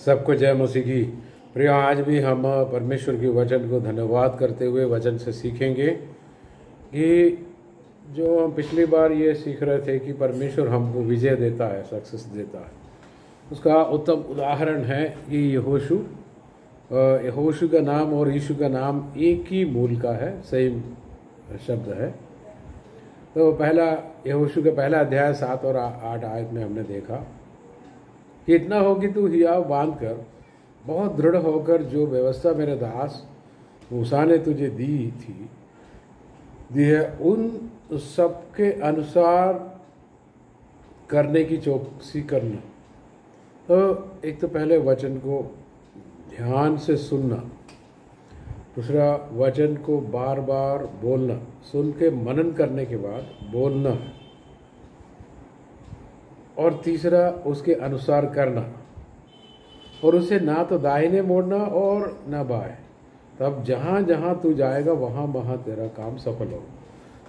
सबको जय मसीह की। प्रिय, आज भी हम परमेश्वर के वचन को धन्यवाद करते हुए वचन से सीखेंगे कि जो हम पिछली बार ये सीख रहे थे कि परमेश्वर हमको विजय देता है, सक्सेस देता है। उसका उत्तम उदाहरण है कि यहोशू का नाम और यीशु का नाम एक ही मूल का है, सेम शब्द है। तो यहोशू का पहला अध्याय 7 और 8 आयत में हमने देखा कि इतना हो कि तू हियाव बांध कर बहुत दृढ़ होकर जो व्यवस्था मेरे दास मूसा ने तुझे दी है उन सबके अनुसार करने की चौकसी करना। तो एक तो पहले वचन को ध्यान से सुनना, दूसरा वचन को बार बार बोलना, सुन के मनन करने के बाद बोलना, और तीसरा उसके अनुसार करना, और उसे ना तो दाहिने मोड़ना और ना बाएं। तब जहाँ जहाँ तू जाएगा वहाँ वहाँ तेरा काम सफल हो।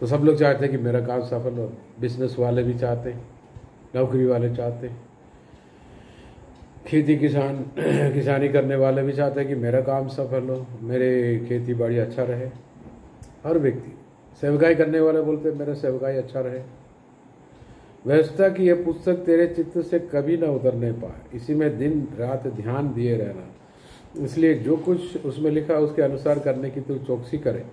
तो सब लोग चाहते हैं कि मेरा काम सफल हो, बिजनेस वाले भी चाहते हैं, नौकरी वाले चाहते हैं, किसानी करने वाले भी चाहते हैं कि मेरा काम सफल हो, मेरे खेती बाड़ी अच्छा रहे। हर व्यक्ति, सेवकाई करने वाले बोलते हैं मेरा सेवकाई अच्छा रहे। व्यवस्था की यह पुस्तक तेरे चित्त से कभी ना उतरने पाए, इसी में दिन रात ध्यान दिए रहना। इसलिए जो कुछ उसमें लिखा उसके अनुसार करने की तू चौकसी करे,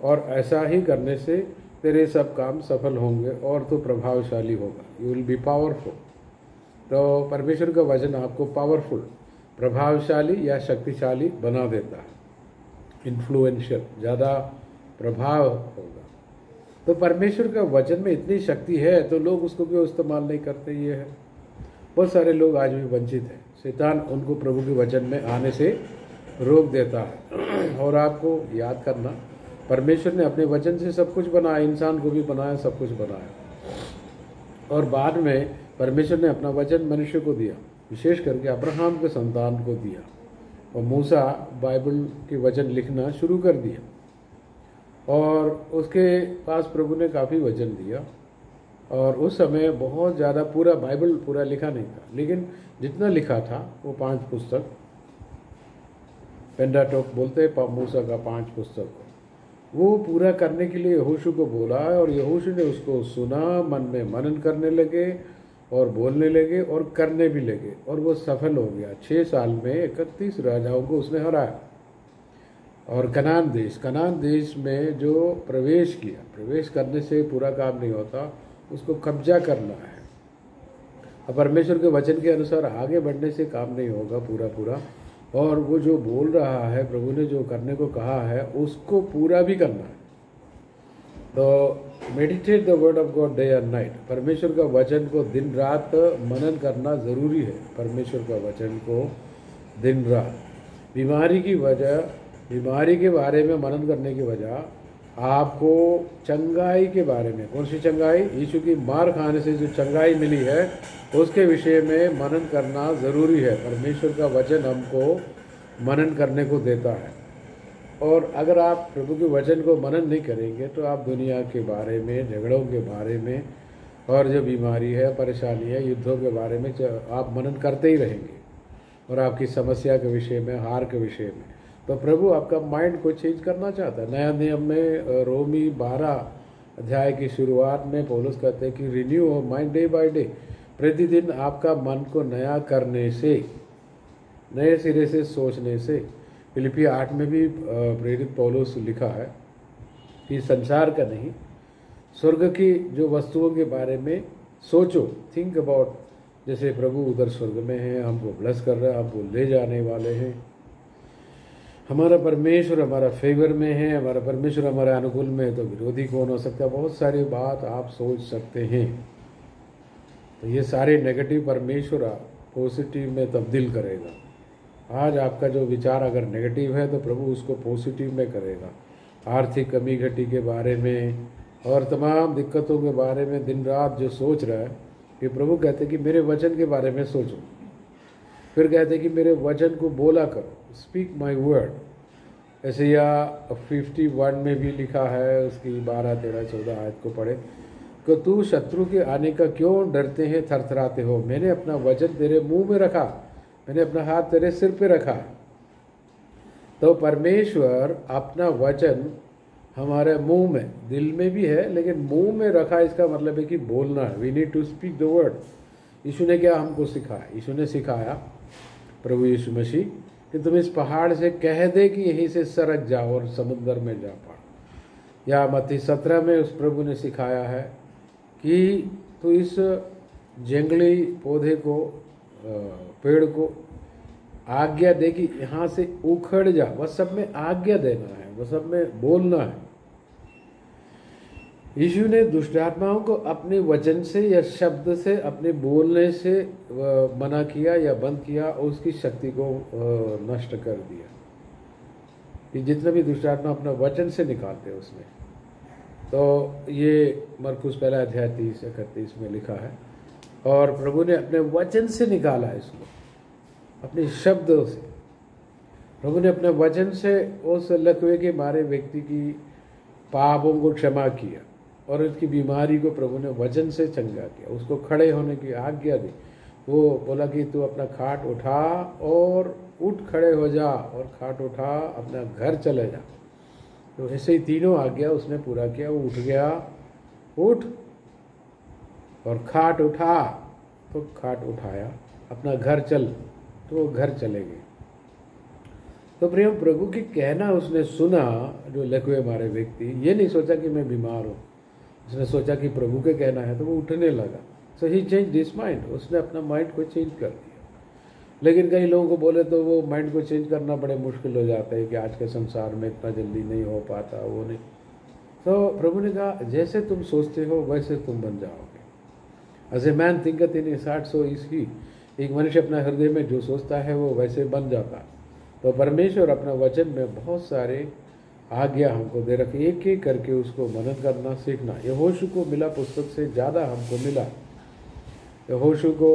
और ऐसा ही करने से तेरे सब काम सफल होंगे और तू प्रभावशाली होगा। You will be powerful. तो परमेश्वर का वचन आपको पावरफुल, प्रभावशाली या शक्तिशाली बना देता है, इन्फ्लुएंशियल, ज़्यादा प्रभाव होगा। तो परमेश्वर का वचन में इतनी शक्ति है तो लोग उसको क्यों इस्तेमाल नहीं करते? ये है, बहुत सारे लोग आज भी वंचित हैं। शैतान उनको प्रभु के वचन में आने से रोक देता है। और आपको याद करना, परमेश्वर ने अपने वचन से सब कुछ बनाया, इंसान को भी बनाया, सब कुछ बनाया। और बाद में परमेश्वर ने अपना वचन मनुष्य को दिया, विशेष करके अब्राहम के संतान को दिया, और मूसा बाइबल के वचन लिखना शुरू कर दिया। और उसके पास प्रभु ने काफ़ी वचन दिया, और उस समय बहुत ज़्यादा पूरा बाइबल पूरा लिखा नहीं था, लेकिन जितना लिखा था वो 5 पुस्तक, पेंटाटोक बोलते हैं मूसा का 5 पुस्तक, वो पूरा करने के लिए यहोशू को बोला, और यहोशू ने उसको सुना, मन में मनन करने लगे और बोलने लगे और करने भी लगे, और वो सफल हो गया। 6 साल में 31 राजाओं को उसने हराया। और कनान देश में जो प्रवेश किया, प्रवेश करने से पूरा काम नहीं होता, उसको कब्जा करना है। अब परमेश्वर के वचन के अनुसार आगे बढ़ने से काम नहीं होगा पूरा। और वो जो बोल रहा है, प्रभु ने जो करने को कहा है, उसको पूरा भी करना है। तो meditate the word of God day and night. परमेश्वर का वचन को दिन रात मनन करना ज़रूरी है। परमेश्वर का वचन को दिन रात, बीमारी के बारे में मनन करने की वजह आपको चंगाई के बारे में, कौन सी चंगाई? यीशु की मार खाने से जो चंगाई मिली है उसके विषय में मनन करना ज़रूरी है। परमेश्वर का वचन हमको मनन करने को देता है। और अगर आप प्रभु के वचन को मनन नहीं करेंगे तो आप दुनिया के बारे में, झगड़ों के बारे में, और जो बीमारी है, परेशानी है, युद्धों के बारे में आप मनन करते ही रहेंगे, और आपकी समस्या के विषय में, हार के विषय में। तो प्रभु आपका माइंड को चेंज करना चाहता है। नया नियम में रोमी 12 अध्याय की शुरुआत में पौलुस कहते हैं कि renew of mind day by day. प्रतिदिन आपका मन को नया करने से, नए सिरे से सोचने से। फिलिपी 8 में भी प्रेरित पौलुस लिखा है कि संसार का नहीं, स्वर्ग की जो वस्तुओं के बारे में सोचो, थिंक अबाउट। जैसे प्रभु उधर स्वर्ग में है, हमको ब्लेस कर रहा है, हमको ले जाने वाले हैं, हमारा परमेश्वर हमारा फेवर में है, हमारा परमेश्वर हमारे अनुकूल में है, तो विरोधी कौन हो सकता है? बहुत सारी बात आप सोच सकते हैं। तो ये सारे नेगेटिव परमेश्वर पॉजिटिव में तब्दील करेगा। आज आपका जो विचार अगर नेगेटिव है तो प्रभु उसको पॉजिटिव में करेगा। आर्थिक कमी घटी के बारे में और तमाम दिक्कतों के बारे में दिन रात जो सोच रहा है, कि प्रभु कहते हैं कि मेरे वचन के बारे में सोचो। फिर कहते हैं कि मेरे वचन को बोला करो, स्पीक माई वर्ड। ऐसे या 51 में भी लिखा है, उसकी 12, 13, 14 आयत को पढ़े कि तू शत्रु के आने का क्यों डरते हैं, थरथराते हो? मैंने अपना वचन तेरे मुंह में रखा, मैंने अपना हाथ तेरे सिर पे रखा। तो परमेश्वर अपना वचन हमारे मुंह में, दिल में भी है लेकिन मुंह में रखा, इसका मतलब है कि बोलना है। We need to speak the word. यीशु ने क्या हमको सिखाया? यीशु ने सिखाया, प्रभु यीशु मसीह, कि तुम इस पहाड़ से कह दे कि यहीं से सरक जाओ और समुद्र में जा पड़ा। या मत्ती 17 में उस प्रभु ने सिखाया है कि तो इस जंगली पौधे को, पेड़ को आज्ञा दे कि यहाँ से उखड़ जा। वह सब में आज्ञा देना है, वह सब में बोलना है। यीशु ने दुष्ट आत्माओं को अपने वचन से या शब्द से, अपने बोलने से मना किया या बंद किया और उसकी शक्ति को नष्ट कर दिया। कि जितना भी दुष्ट आत्मा अपना वचन से निकालते हैं उसमें। तो ये मरकुस 1 अध्याय 30-31 में लिखा है। और प्रभु ने अपने वचन से निकाला इसको, अपने शब्दों से। प्रभु ने अपने वचन से उस लकवे के मारे व्यक्ति की पापों को क्षमा किया और उसकी बीमारी को प्रभु ने वचन से चंगा किया, उसको खड़े होने की आज्ञा दी। वो बोला कि तू अपना खाट उठा और उठ खड़े हो जा, और खाट उठा अपना घर चले जा। तो ऐसे ही तीनों आज्ञा उसने पूरा किया। वो उठ गया, उठ, और खाट उठा तो खाट उठाया, अपना घर चल तो वो घर चले गए। तो प्रिय, प्रभु की कहना उसने सुना। जो लकवे मारे व्यक्ति, ये नहीं सोचा कि मैं बीमार हूँ, उसने सोचा कि प्रभु के कहना है, तो वो उठने लगा। सो ही चेंज दिस माइंड, उसने अपना माइंड को चेंज कर दिया। लेकिन कई लोगों को बोले तो वो माइंड को चेंज करना बड़े मुश्किल हो जाता है कि आज के संसार में इतना जल्दी नहीं हो पाता, वो नहीं। तो प्रभु ने कहा, जैसे तुम सोचते हो वैसे तुम बन जाओगे। As a man thinketh in his heart so is he. एक मनुष्य अपना हृदय में जो सोचता है वो वैसे बन जाता है। तो परमेश्वर अपना वचन में बहुत सारे आज्ञा हमको दे रखे, एक एक करके उसको मनन करना सीखना। यहोशू को मिला पुस्तक से ज़्यादा हमको मिला। यहोशू को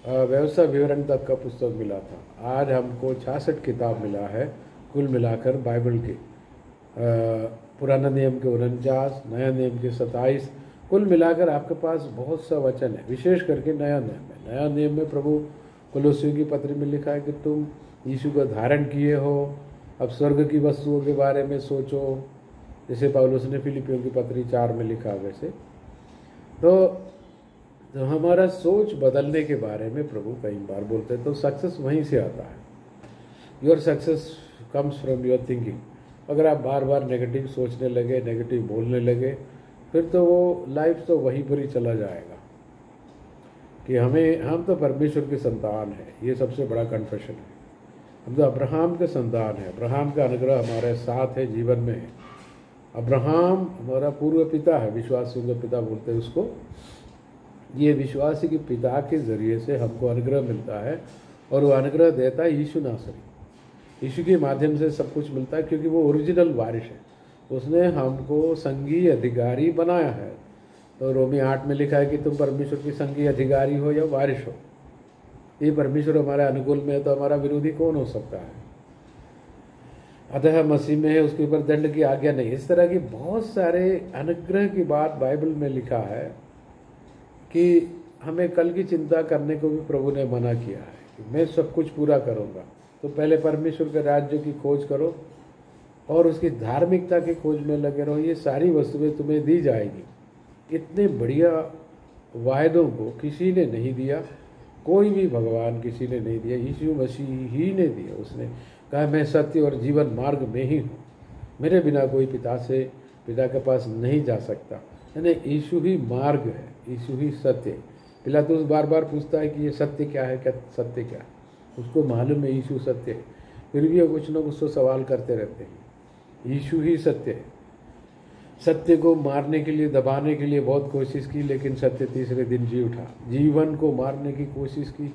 व्यवस्था विवरण तक का पुस्तक मिला था। आज हमको 66 किताब मिला है कुल मिलाकर बाइबल के। पुराना नियम के 49, नया नियम के 27, कुल मिलाकर आपके पास बहुत सा वचन है। विशेष करके नया नियम में, नया नियम में प्रभु कुलोसियों की पत्री में लिखा है कि तुम यीशु का धारण किए हो, अब स्वर्ग की वस्तुओं के बारे में सोचो, जैसे पौलुस ने फिलिपियों की पत्री 4 में लिखा। वैसे तो हमारा सोच बदलने के बारे में प्रभु कई बार बोलते हैं। तो सक्सेस वहीं से आता है। Your success comes from your thinking. अगर आप बार बार नेगेटिव सोचने लगे, नेगेटिव बोलने लगे, फिर तो वो लाइफ तो वहीं पर ही चला जाएगा कि हम तो परमेश्वर की संतान है। ये सबसे बड़ा कन्फेशन है। हम तो अब्राहम के संतान है। अब्राहम का अनुग्रह हमारे साथ है, जीवन में है। अब्राहम हमारा पूर्व पिता है, विश्वासियों का पिता बोलते हैं उसको। ये विश्वासी के पिता के जरिए से हमको अनुग्रह मिलता है, और वो अनुग्रह देता है यीशु नासरी। यीशु के माध्यम से सब कुछ मिलता है, क्योंकि वो ओरिजिनल वारिस है। उसने हमको संघीय अधिकारी बनाया है। तो रोमी 8 में लिखा है कि तुम परमेश्वर की संघीय अधिकारी हो या वारिस हो। ये परमेश्वर हमारे अनुकूल में है तो हमारा विरोधी कौन हो सकता है? अतः मसीह में है, उसके ऊपर दंड की आज्ञा नहीं। इस तरह की बहुत सारे अनुग्रह की बात बाइबल में लिखा है कि हमें कल की चिंता करने को भी प्रभु ने मना किया है कि मैं सब कुछ पूरा करूँगा। तो पहले परमेश्वर के राज्य की खोज करो और उसकी धार्मिकता की खोज में लगे रहो, ये सारी वस्तुएं तुम्हें दी जाएगी। इतने बढ़िया वायदों को किसी ने नहीं दिया, कोई भी भगवान किसी ने नहीं दिया, यीशु मसीह ही ने दिया। उसने कहा मैं सत्य और जीवन मार्ग में ही हूँ, मेरे बिना कोई पिता के पास नहीं जा सकता। यानी यीशु ही मार्ग है, यीशु ही सत्य है। पिलातुस बार बार पूछता है कि ये सत्य क्या है, क्या सत्य क्या है? उसको मालूम है यीशु सत्य है, फिर भी कुछ लोग उसको सवाल करते रहते हैं। यीशु ही सत्य है। सत्य को मारने के लिए, दबाने के लिए बहुत कोशिश की, लेकिन सत्य तीसरे दिन जी उठा। जीवन को मारने की कोशिश की।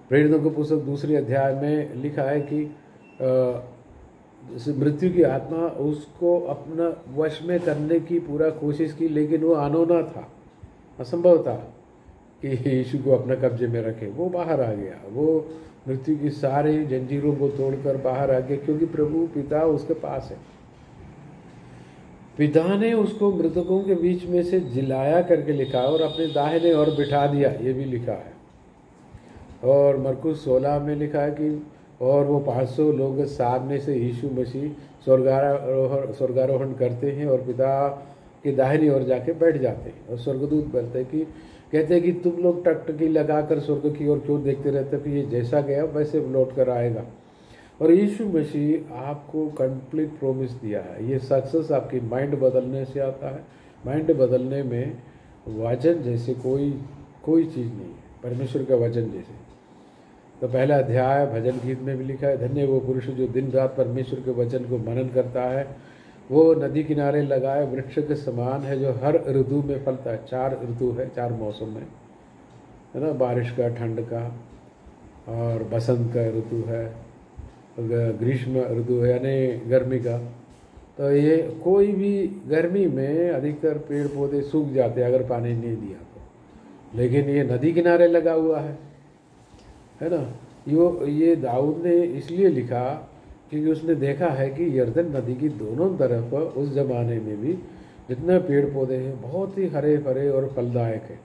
प्रेरितों की पुस्तक 2 अध्याय में लिखा है कि मृत्यु की आत्मा उसको अपना वश में करने की पूरा कोशिश की, लेकिन वो अनोना था, असंभव था कि यीशु को अपना कब्जे में रखे। वो बाहर आ गया, वो मृत्यु की सारी जंजीरों को तोड़कर बाहर आ गया, क्योंकि प्रभु पिता उसके पास है। पिता ने उसको मृतकों के बीच में से जिलाया करके लिखा और अपने दाहिने ओर बिठा दिया, ये भी लिखा है। और मरकुस 16 में लिखा है कि और वो 500 लोग सामने से यीशु मसीह स्वर्गारोहण करते हैं और पिता के दाहिनी ओर जाके बैठ जाते हैं। और स्वर्गदूत कहते हैं कि तुम लोग टकटकी लगाकर स्वर्ग की ओर क्यों देखते रहते हो कि ये जैसा गया वैसे लौट कर आएगा। और यीशु मसीह आपको कंप्लीट प्रोमिस दिया है। ये सक्सेस आपकी माइंड बदलने से आता है। माइंड बदलने में वचन जैसे कोई चीज़ नहीं है, परमेश्वर का वचन जैसे। तो पहला अध्याय भजन गीत में भी लिखा है, धन्य वो पुरुष जो दिन रात परमेश्वर के वचन को मनन करता है। वो नदी किनारे लगाए वृक्ष के समान है जो हर ऋतु में फलता है। 4 ऋतु है, 4 मौसम में, है ना, बारिश का, ठंड का, और बसंत का ऋतु है, ग्रीष्म ऋतु है यानी गर्मी का। तो ये कोई भी गर्मी में अधिकतर पेड़ पौधे सूख जाते हैं अगर पानी नहीं दिया तो, लेकिन ये नदी किनारे लगा हुआ है ना। ये दाऊद ने इसलिए लिखा क्योंकि उसने देखा है कि यर्दन नदी की दोनों तरफ उस जमाने में भी जितने पेड़ पौधे हैं बहुत ही हरे भरे और फलदायक है।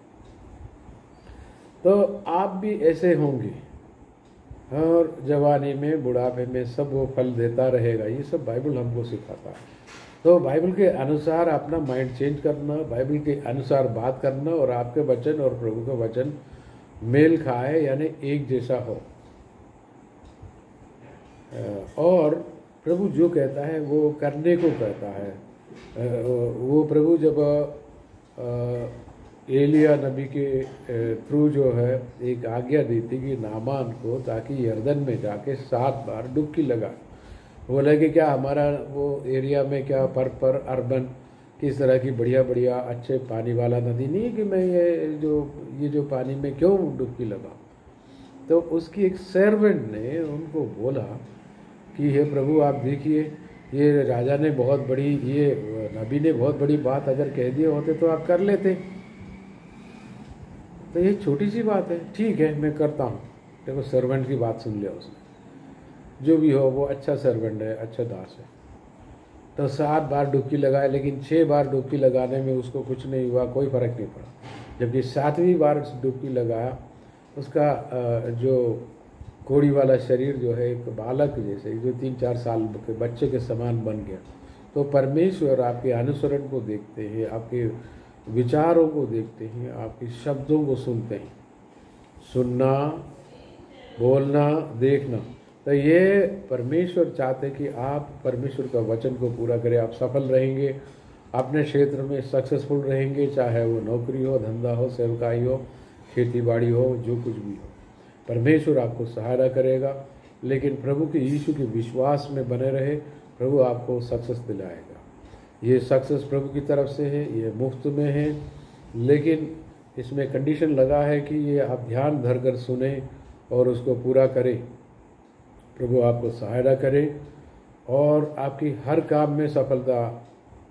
तो आप भी ऐसे होंगे और जवानी में, बुढ़ापे में सब वो फल देता रहेगा। ये सब बाइबल हमको सिखाता है। तो बाइबल के अनुसार अपना माइंड चेंज करना, बाइबल के अनुसार बात करना, और आपके वचन और प्रभु का वचन मेल खाए यानी एक जैसा हो। और प्रभु जो कहता है वो करने को कहता है। वो प्रभु जब एलिया नबी के थ्रू जो है एक आज्ञा दी थी कि नामान को, ताकि यर्दन में जाके 7 बार डुबकी लगा। बोला कि क्या हमारा वो एरिया में क्या पर अर्बन किस तरह की बढ़िया बढ़िया अच्छे पानी वाला नदी नहीं है कि मैं ये जो पानी में क्यों डुबकी लगा। तो उसकी एक सर्वेंट ने उनको बोला कि हे प्रभु आप देखिए, ये राजा ने बहुत बड़ी, ये नबी ने बहुत बड़ी बात अगर कह दिए होते तो आप कर लेते। तो ये छोटी सी बात है, ठीक है मैं करता हूँ। देखो सर्वेंट की बात सुन लिया उसने, जो भी हो वो अच्छा सर्वेंट है, अच्छा दास है। तो 7 बार डुबकी लगाए, लेकिन 6 बार डुबकी लगाने में उसको कुछ नहीं हुआ, कोई फर्क नहीं पड़ा। जबकि 7वीं बार डुबकी लगाया, उसका जो कोड़ी वाला शरीर जो है एक बालक जैसे, जो 3-4 साल के बच्चे के समान बन गया। तो परमेश्वर आपके अनुसरण को देखते हैं, आपके विचारों को देखते हैं, आपके शब्दों को सुनते हैं। सुनना, बोलना, देखना। तो ये परमेश्वर चाहते कि आप परमेश्वर का वचन को पूरा करें। आप सफल रहेंगे, अपने क्षेत्र में सक्सेसफुल रहेंगे, चाहे वो नौकरी हो, धंधा हो, सेवकाई हो, खेती बाड़ी हो, जो कुछ भी हो। परमेश्वर आपको सहायता करेगा, लेकिन प्रभु के यीशु के विश्वास में बने रहे, प्रभु आपको सक्सेस दिलाएगा। ये सक्सेस प्रभु की तरफ से है, ये मुफ्त में है, लेकिन इसमें कंडीशन लगा है कि ये आप ध्यान धर कर सुने और उसको पूरा करें। प्रभु आपको सहायता करे और आपकी हर काम में सफलता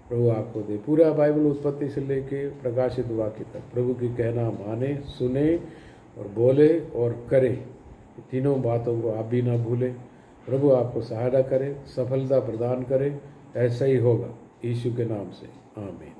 प्रभु आपको दे। पूरा बाइबल उत्पत्ति से लेके प्रकाशित वाक्य तक प्रभु की कहना माने, सुने और बोले और करे। तीनों बातों को आप भी ना भूलें। प्रभु आपको सहायता करे, सफलता प्रदान करे। ऐसा ही होगा यीशु के नाम से, आमीन।